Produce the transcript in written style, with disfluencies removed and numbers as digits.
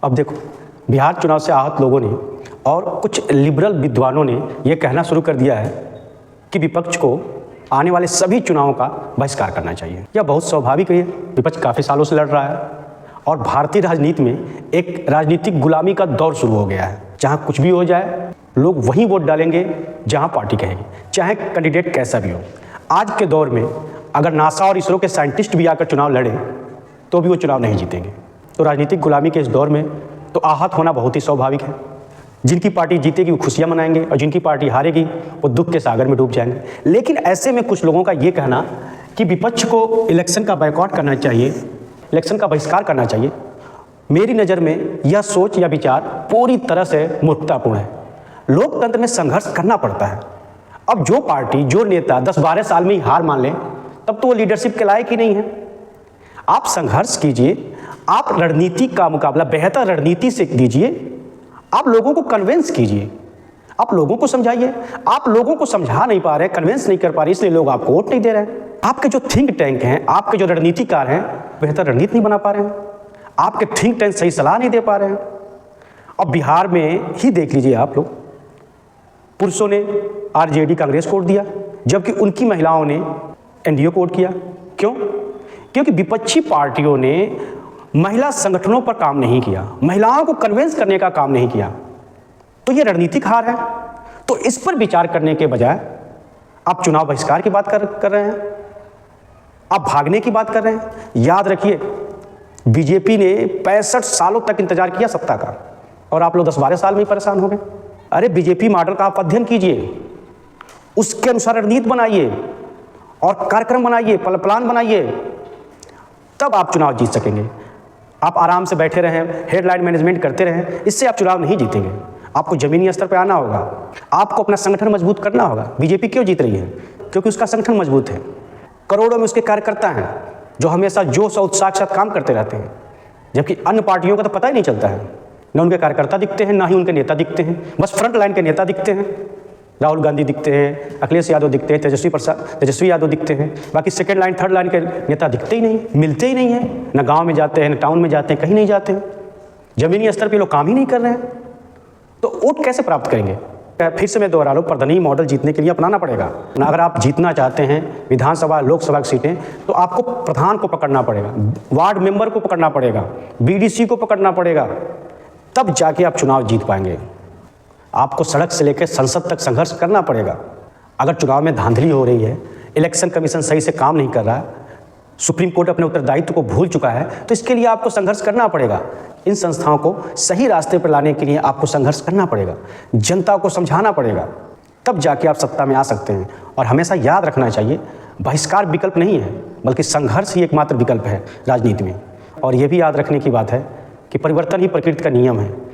अब देखो, बिहार चुनाव से आहत लोगों ने और कुछ लिबरल विद्वानों ने यह कहना शुरू कर दिया है कि विपक्ष को आने वाले सभी चुनावों का बहिष्कार करना चाहिए। यह बहुत स्वाभाविक है। विपक्ष काफ़ी सालों से लड़ रहा है और भारतीय राजनीति में एक राजनीतिक गुलामी का दौर शुरू हो गया है, जहाँ कुछ भी हो जाए लोग वहीं वोट डालेंगे जहाँ पार्टी कहेगी, चाहे कैंडिडेट कैसा भी हो। आज के दौर में अगर नासा और इसरो के साइंटिस्ट भी आकर चुनाव लड़े तो भी वो चुनाव नहीं जीतेंगे। तो राजनीतिक गुलामी के इस दौर में तो आहत होना बहुत ही स्वाभाविक है। जिनकी पार्टी जीतेगी वो खुशियाँ मनाएंगे और जिनकी पार्टी हारेगी वो दुख के सागर में डूब जाएंगे। लेकिन ऐसे में कुछ लोगों का ये कहना कि विपक्ष को इलेक्शन का बायकॉट करना चाहिए, इलेक्शन का बहिष्कार करना चाहिए, मेरी नज़र में यह सोच या विचार पूरी तरह से मूर्खतापूर्ण है। लोकतंत्र में संघर्ष करना पड़ता है। अब जो पार्टी, जो नेता 10-12 साल में ही हार मान ले तब तो वो लीडरशिप के लायक ही नहीं है। आप संघर्ष कीजिए, आप रणनीति का मुकाबला बेहतर रणनीति से दीजिए, आप लोगों को कन्विंस कीजिए, आप लोगों को समझाइए। आप लोगों को समझा नहीं पा रहे, कन्विंस नहीं कर पा रहे, इसलिए लोग आपको वोट नहीं दे रहे हैं। आपके जो थिंक टैंक हैं, आपके जो रणनीतिकार हैं, बेहतर रणनीति नहीं बना पा रहे हैं। आपके थिंक टैंक सही सलाह नहीं दे पा रहे हैं। अब बिहार में ही देख लीजिए आप लोग, पुरुषों ने आरजेडी कांग्रेस को वोट दिया, जबकि उनकी महिलाओं ने एनडीए को वोट किया। क्यों? क्योंकि विपक्षी पार्टियों ने महिला संगठनों पर काम नहीं किया, महिलाओं को कन्विंस करने का काम नहीं किया। तो ये रणनीतिक हार है। तो इस पर विचार करने के बजाय आप चुनाव बहिष्कार की बात कर रहे हैं, आप भागने की बात कर रहे हैं। याद रखिए, बीजेपी ने 65 सालों तक इंतजार किया सत्ता का और आप लोग 10-12 साल में ही परेशान हो गए। अरे बीजेपी मॉडल का आप अध्ययन कीजिए, उसके अनुसार रणनीति बनाइए और कार्यक्रम बनाइए, प्लान बनाइए, तब आप चुनाव जीत सकेंगे। आप आराम से बैठे रहें, हेडलाइन मैनेजमेंट करते रहें, इससे आप चुनाव नहीं जीतेंगे। आपको ज़मीनी स्तर पर आना होगा, आपको अपना संगठन मजबूत करना होगा। बीजेपी क्यों जीत रही है? क्योंकि उसका संगठन मजबूत है। करोड़ों में उसके कार्यकर्ता हैं जो हमेशा जोश और उत्साह के साथ काम करते रहते हैं, जबकि अन्य पार्टियों का तो पता ही नहीं चलता है। न उनके कार्यकर्ता दिखते हैं, ना ही उनके नेता दिखते हैं। बस फ्रंट लाइन के नेता दिखते हैं। राहुल गांधी दिखते हैं, अखिलेश यादव दिखते हैं, तेजस्वी यादव दिखते हैं। बाकी सेकेंड लाइन, थर्ड लाइन के नेता दिखते ही नहीं, मिलते ही नहीं हैं। न गांव में जाते हैं, न टाउन में जाते हैं, कहीं नहीं जाते हैं। जमीनी स्तर पे लोग काम ही नहीं कर रहे हैं, तो वोट कैसे प्राप्त करेंगे? फिर से मैं दोहरा रहा हूँ, प्रधानी मॉडल जीतने के लिए अपनाना पड़ेगा। अगर आप जीतना चाहते हैं विधानसभा, लोकसभा की सीटें, तो आपको प्रधान को पकड़ना पड़ेगा, वार्ड मेंबर को पकड़ना पड़ेगा, बीडीसी को पकड़ना पड़ेगा, तब जाके आप चुनाव जीत पाएंगे। आपको सड़क से लेकर संसद तक संघर्ष करना पड़ेगा। अगर चुनाव में धांधली हो रही है, इलेक्शन कमीशन सही से काम नहीं कर रहा है, सुप्रीम कोर्ट अपने उत्तरदायित्व को भूल चुका है, तो इसके लिए आपको संघर्ष करना पड़ेगा। इन संस्थाओं को सही रास्ते पर लाने के लिए आपको संघर्ष करना पड़ेगा, जनता को समझाना पड़ेगा, तब जाके आप सत्ता में आ सकते हैं। और हमेशा याद रखना चाहिए, बहिष्कार विकल्प नहीं है, बल्कि संघर्ष ही एकमात्र विकल्प है राजनीति में। और ये भी याद रखने की बात है कि परिवर्तन ही प्रकृति का नियम है।